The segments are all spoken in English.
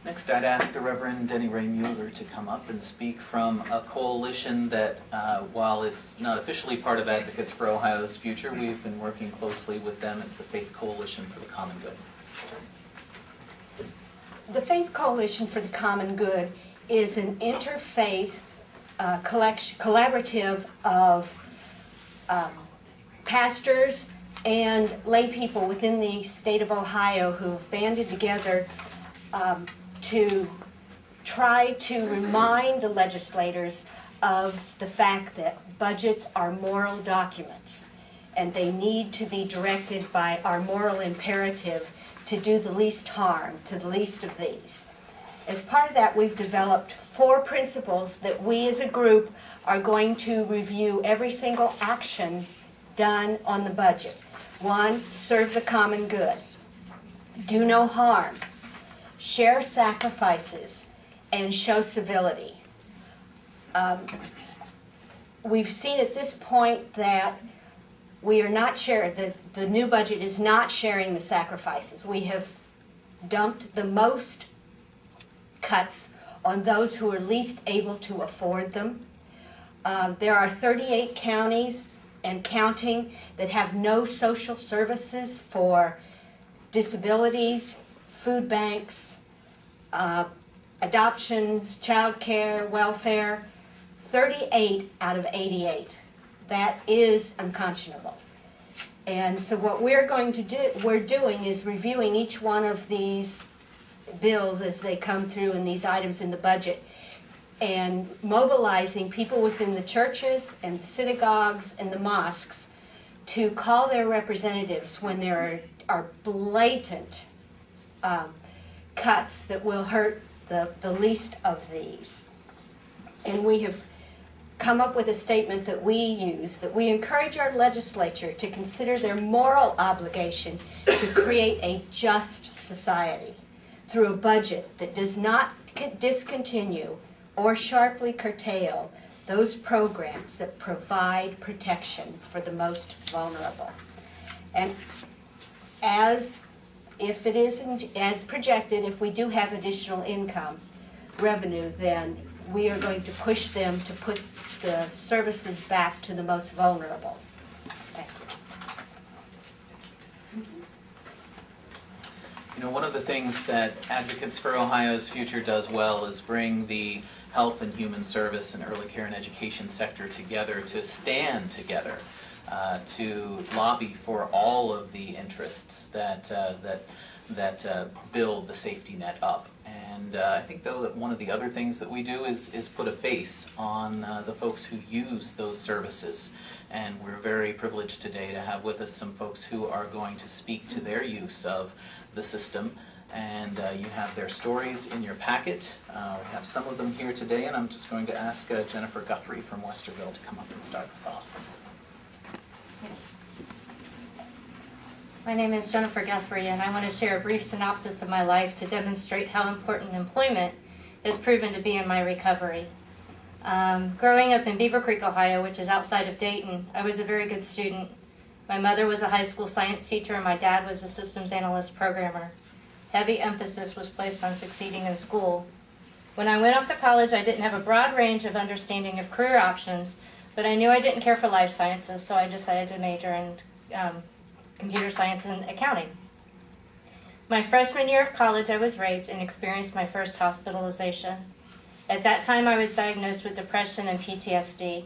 Next, I'd ask the Reverend Denny Ray Mueller to come up and speak from a coalition that, while it's not officially part of Advocates for Ohio's Future, we've been working closely with them. It's the Faith Coalition for the Common Good. The Faith Coalition for the Common Good is an interfaith collaborative of pastors and lay people within the state of Ohio who've banded together to try to remind the legislators of the fact that budgets are moral documents and they need to be directed by our moral imperative to do the least harm to the least of these. As part of that, we've developed 4 principles that we as a group are going to review every single action done on the budget. 1, serve the common good. Do no harm. Share sacrifices and show civility. We've seen at this point that we are not sharing, the new budget is not sharing the sacrifices. We have dumped the most cuts on those who are least able to afford them. There are 38 counties and counting that have no social services for disabilities, food banks, adoptions, child care, welfare. 38 out of 88. That is unconscionable. And so what we're doing is reviewing each one of these bills as they come through and these items in the budget and mobilizing people within the churches and the synagogues and the mosques to call their representatives when there are blatant cuts that will hurt the least of these. And we have come up with a statement that we use, that we encourage our legislature to consider their moral obligation to create a just society through a budget that does not discontinue or sharply curtail those programs that provide protection for the most vulnerable. And as projected, if we do have additional income revenue, then we are going to push them to put the services back to the most vulnerable. You know, one of the things that Advocates for Ohio's Future does well is bring the health and human service and early care and education sector together to stand together, to lobby for all of the interests that build the safety net up. And I think, though, that one of the other things that we do is put a face on the folks who use those services. And we're very privileged today to have with us some folks who are going to speak to their use of the system. And you have their stories in your packet. We have some of them here today, and I'm just going to ask Jennifer Guthrie from Westerville to come up and start us off. My name is Jennifer Guthrie, and I want to share a brief synopsis of my life to demonstrate how important employment has proven to be in my recovery. Growing up in Beaver Creek, Ohio, which is outside of Dayton, I was a very good student. My mother was a high school science teacher, and my dad was a systems analyst programmer. Heavy emphasis was placed on succeeding in school. When I went off to college, I didn't have a broad range of understanding of career options, but I knew I didn't care for life sciences, so I decided to major in computer science and accounting. My freshman year of college, I was raped and experienced my first hospitalization. At that time, I was diagnosed with depression and PTSD.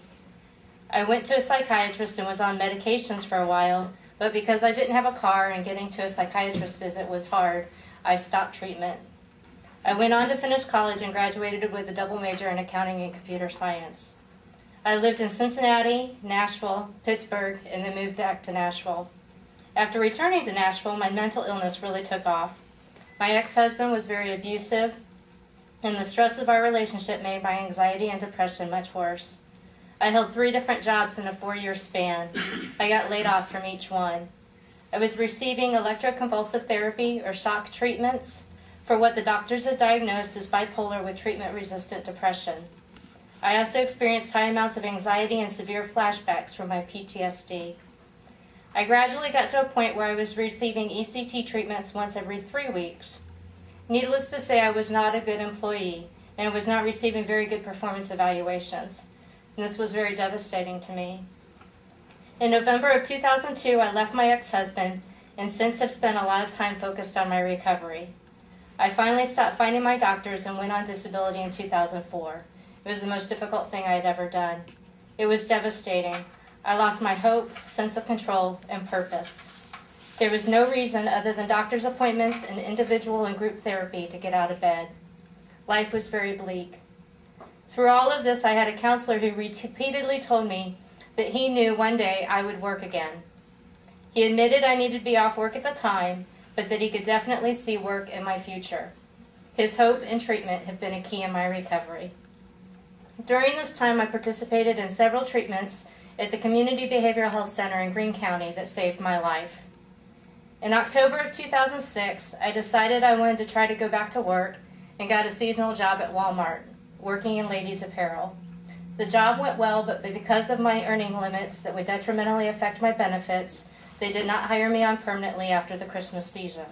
I went to a psychiatrist and was on medications for a while, but because I didn't have a car and getting to a psychiatrist visit was hard, I stopped treatment. I went on to finish college and graduated with a double major in accounting and computer science. I lived in Cincinnati, Nashville, Pittsburgh, and then moved back to Nashville. After returning to Nashville, my mental illness really took off. My ex-husband was very abusive, and the stress of our relationship made my anxiety and depression much worse. I held 3 different jobs in a 4-year span. I got laid off from each one. I was receiving electroconvulsive therapy or shock treatments for what the doctors had diagnosed as bipolar with treatment-resistant depression. I also experienced high amounts of anxiety and severe flashbacks from my PTSD. I gradually got to a point where I was receiving ECT treatments once every 3 weeks. Needless to say, I was not a good employee and was not receiving very good performance evaluations. And this was very devastating to me. In November of 2002, I left my ex-husband and since have spent a lot of time focused on my recovery. I finally stopped finding my doctors and went on disability in 2004. It was the most difficult thing I had ever done. It was devastating. I lost my hope, sense of control, and purpose. There was no reason other than doctor's appointments and individual and group therapy to get out of bed. Life was very bleak. Through all of this, I had a counselor who repeatedly told me that he knew one day I would work again. He admitted I needed to be off work at the time, but that he could definitely see work in my future. His hope and treatment have been a key in my recovery. During this time, I participated in several treatments at the Community Behavioral Health Center in Greene County that saved my life. In October of 2006, I decided I wanted to try to go back to work and got a seasonal job at Walmart, working in ladies' apparel. The job went well, but because of my earning limits that would detrimentally affect my benefits, they did not hire me on permanently after the Christmas season.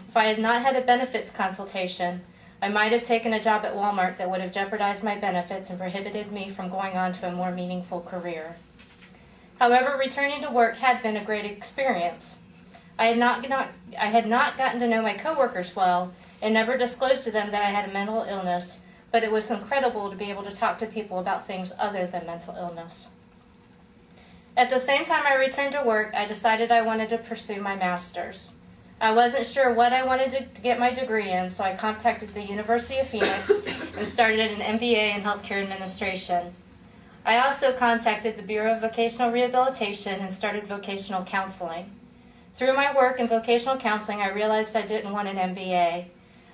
If I had not had a benefits consultation, I might have taken a job at Walmart that would have jeopardized my benefits and prohibited me from going on to a more meaningful career. However, returning to work had been a great experience. I had not gotten to know my coworkers well and never disclosed to them that I had a mental illness, but it was incredible to be able to talk to people about things other than mental illness. At the same time I returned to work, I decided I wanted to pursue my master's. I wasn't sure what I wanted to get my degree in, so I contacted the University of Phoenix and started an MBA in Healthcare Administration. I also contacted the Bureau of Vocational Rehabilitation and started vocational counseling. Through my work in vocational counseling, I realized I didn't want an MBA.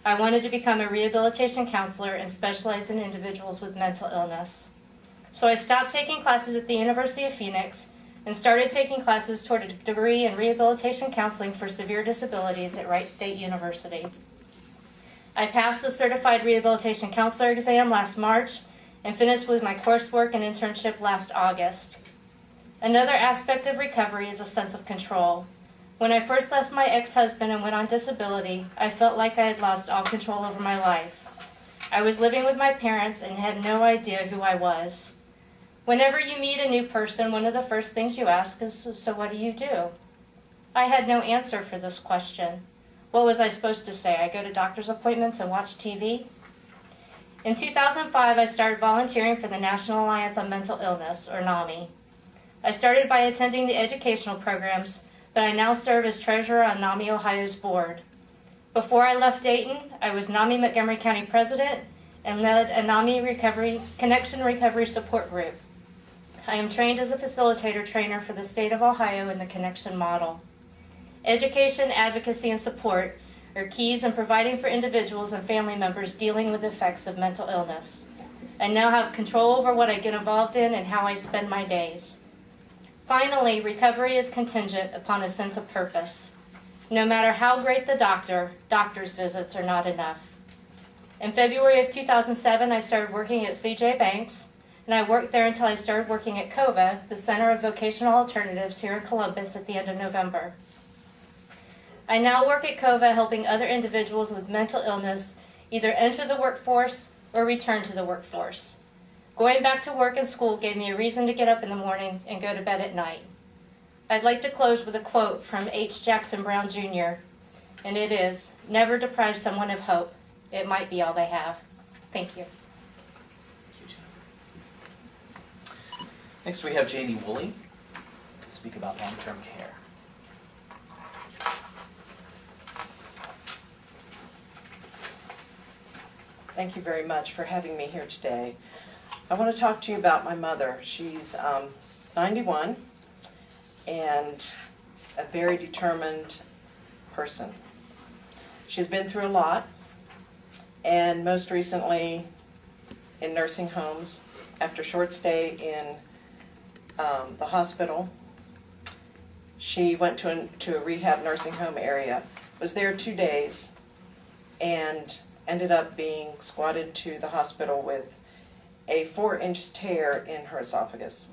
I wanted to become a rehabilitation counselor and specialize in individuals with mental illness. So I stopped taking classes at the University of Phoenix and started taking classes toward a degree in rehabilitation counseling for severe disabilities at Wright State University. I passed the Certified Rehabilitation Counselor exam last March and finished with my coursework and internship last August. Another aspect of recovery is a sense of control. When I first left my ex-husband and went on disability, I felt like I had lost all control over my life. I was living with my parents and had no idea who I was. Whenever you meet a new person, one of the first things you ask is, "So what do you do?" I had no answer for this question. What was I supposed to say? I go to doctor's appointments and watch TV? In 2005, I started volunteering for the National Alliance on Mental Illness, or NAMI. I started by attending the educational programs, but I now serve as treasurer on NAMI Ohio's board. Before I left Dayton, I was NAMI Montgomery County president and led a NAMI Connection Recovery Support Group. I am trained as a facilitator trainer for the state of Ohio in the Connection model. Education, advocacy, and support are keys in providing for individuals and family members dealing with the effects of mental illness. I now have control over what I get involved in and how I spend my days. Finally, recovery is contingent upon a sense of purpose. No matter how great the doctor's visits are not enough. In February of 2007, I started working at C.J. Banks, and I worked there until I started working at COVA, the Center of Vocational Alternatives here in Columbus, at the end of November. I now work at COVA helping other individuals with mental illness either enter the workforce or return to the workforce. Going back to work and school gave me a reason to get up in the morning and go to bed at night. I'd like to close with a quote from H. Jackson Brown Jr., and it is, "Never deprive someone of hope. It might be all they have." Thank you. Thank you, Jennifer. Next, we have Jamie Wooley to speak about long-term care. Thank you very much for having me here today. I want to talk to you about my mother. She's 91 and a very determined person. She's been through a lot, and most recently in nursing homes after a short stay in the hospital. She went to a rehab nursing home area, was there 2 days, and ended up being squatted to the hospital with a 4-inch tear in her esophagus.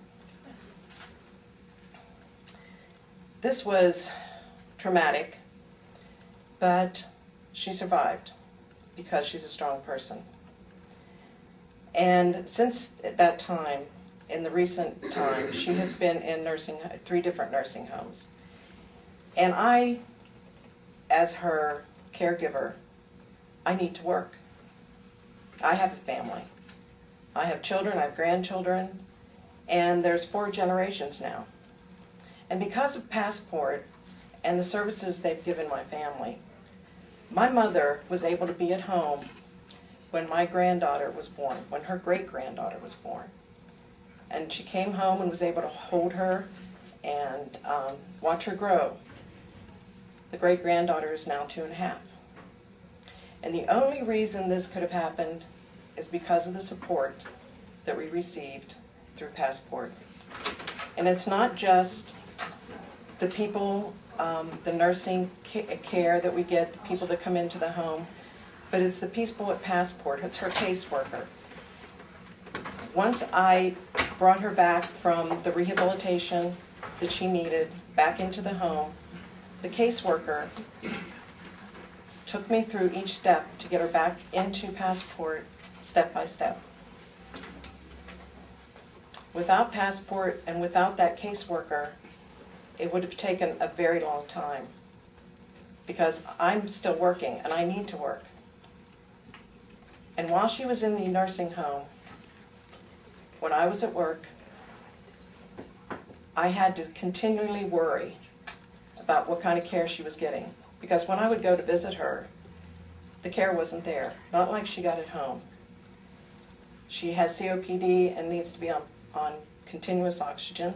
This was traumatic, but she survived. because she's a strong person. And since that time, in the recent time, she has been in 3 different nursing homes. And I, as her caregiver, I need to work. I have a family. I have children, I have grandchildren, and there's 4 generations now. And because of Passport and the services they've given my family, my mother was able to be at home when my granddaughter was born, when her great-granddaughter was born. And she came home and was able to hold her and watch her grow. The great-granddaughter is now 2.5. And the only reason this could have happened is because of the support that we received through Passport. And it's not just the people, the nursing care that we get, the people that come into the home, but it's the people at Passport, it's her caseworker. Once I brought her back from the rehabilitation that she needed, back into the home, the caseworker took me through each step to get her back into Passport, step by step. Without Passport and without that caseworker, it would have taken a very long time, because I'm still working and I need to work. And while she was in the nursing home, when I was at work, I had to continually worry about what kind of care she was getting. Because when I would go to visit her, the care wasn't there, not like she got at home. She has COPD and needs to be on continuous oxygen.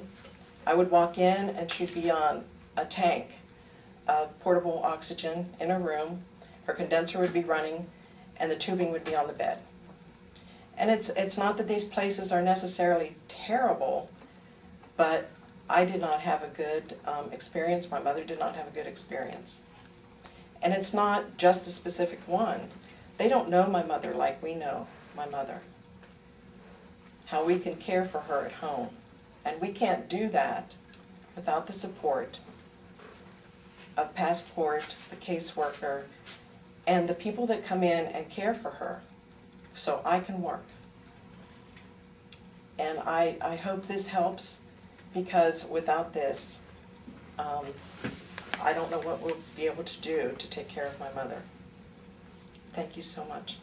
I would walk in and she'd be on a tank of portable oxygen in her room. Her condenser would be running and the tubing would be on the bed. And it's not that these places are necessarily terrible, but I did not have a good experience. My mother did not have a good experience. And it's not just a specific one. They don't know my mother like we know my mother. How we can care for her at home. And we can't do that without the support of Passport, the caseworker, and the people that come in and care for her so I can work. And I hope this helps, because without this, I don't know what we'll be able to do to take care of my mother. Thank you so much.